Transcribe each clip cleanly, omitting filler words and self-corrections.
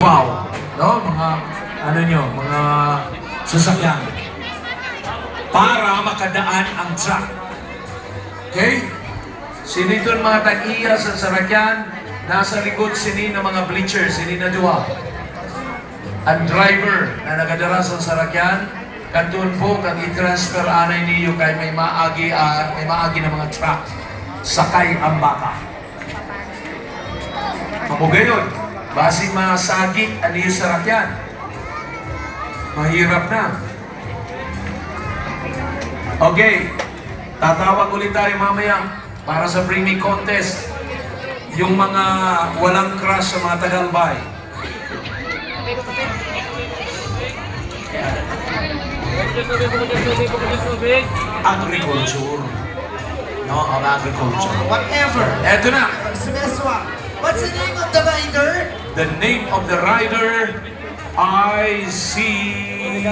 Wow! No? Mga, ano nyo, mga sasakyan. Para makadaan ang truck. Okay? Sini doon mga tag-iya sa sarakyan, nasa likod sini ng mga bleachers, sini na duwa. Ang driver na nagadara sa sarakyan, kantuon po kang i-transfer anay niyo kay may maagi ng mga truck. Sakay ang baka. Mamugayon, basi masagit ang iyo sarakyan. Mahirap na. Okay, tatawag ulit tayo mamaya para sa Bring Me Contest. Yung mga walang crush sa mga Tagalbay. Agriculture. No, of agriculture. Whatever. Eto na. What's the name of the rider? The name of the rider, I see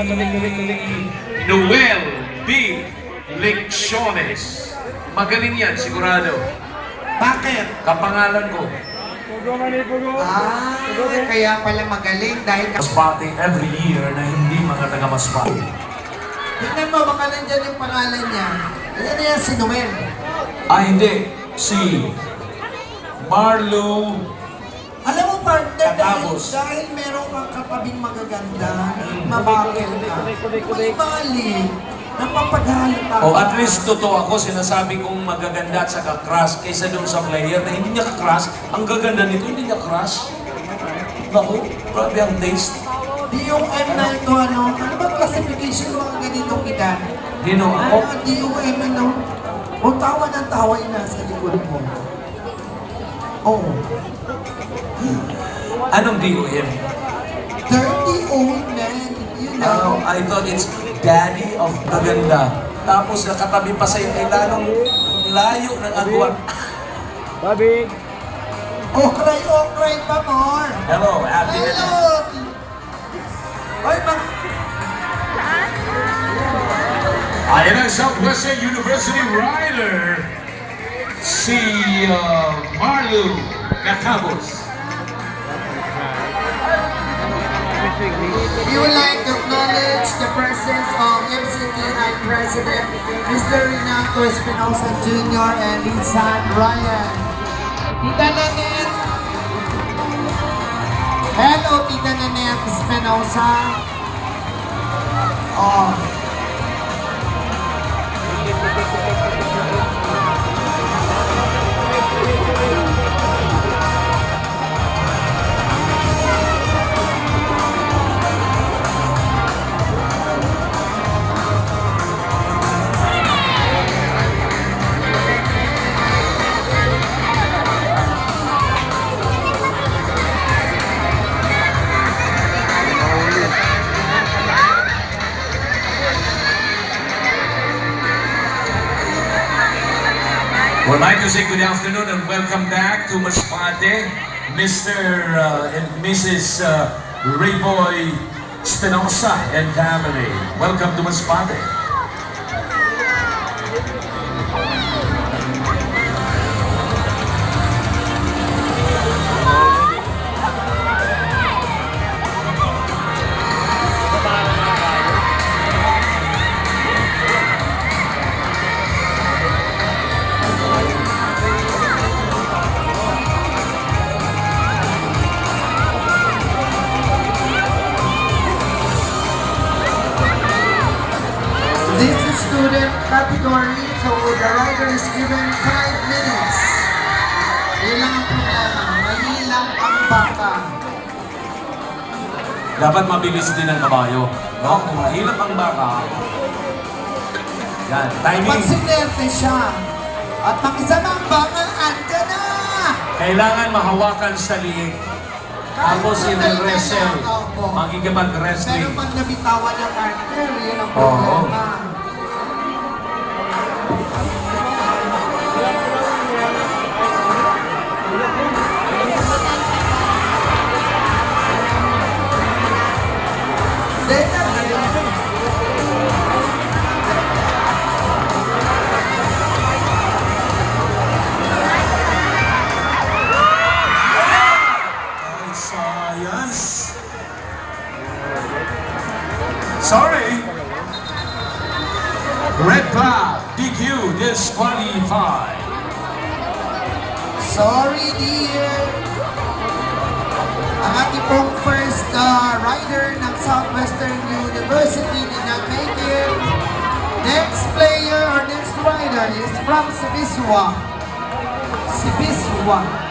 Noel B. Lecciones. Magaling yan, sigurado. Bakit? Kapangalan ko. Kaya pala magaling dahil Masbate every year na hindi mga taga Masbate. tingnan mo, baka nandyan yung pangalan niya. Ayan na yan, si Noel. Hindi. Si Marlo. Alam mo, partner, Katapos. dahil meron kang katabing magaganda, mabakil ka, may mali, napapaghalo ka. At least totoo ako, sinasabi kong magaganda at saka crush kaysa doon sa player na hindi niya ka-crush. Ang gaganda nito, hindi niya crush. Naku, grabe ang taste. DOM na ito, ano ba classification ng mga ganitong edad? Dino ako. DOM, ano? O tawa ng tawa yung nasa likod mo. Oh. Anong DOM? Dirty old man, you know. I thought it's Daddy of Maganda. Tapos nakatabi pa sa'yo ay lalong layo ng agwan. Bobby! Okray pa more. Hello, happy Hello! Oy, Ayan ang Southwestern University Rider, si Marlo Catabos. we would like to acknowledge the presence of MCTI President Mr. Renato Espinosa Jr. and Lisan Ryan. Tita Nanette. Hello, Tita Nanette Espinosa. Oh. We'd like to say good afternoon and welcome back to Masbate, Mr. And Mrs. Rayboy Espinosa and family. Welcome to Masbate. This is student category, so the rider is given 5 minutes. Ilang ang problema, mahilang ang baka. Dapat mabilis din ang kabayo. No? Kung mahilap ang baka, yan, timing. Pag sinerte siya, at mag-isa na ang baka, andyan na! Kailangan mahawakan sa liig. Tapos in-wrestle. Pero Magigipag-wrestling. pag nabitawan ng partner, yun ang Oo. problema. Yes. Sorry. Red flag. DQ disqualified. Sorry, dear. Ang ating pong first rider ng Southwestern University did not make it. Next player or next rider is from Sibiswa. Sibiswa.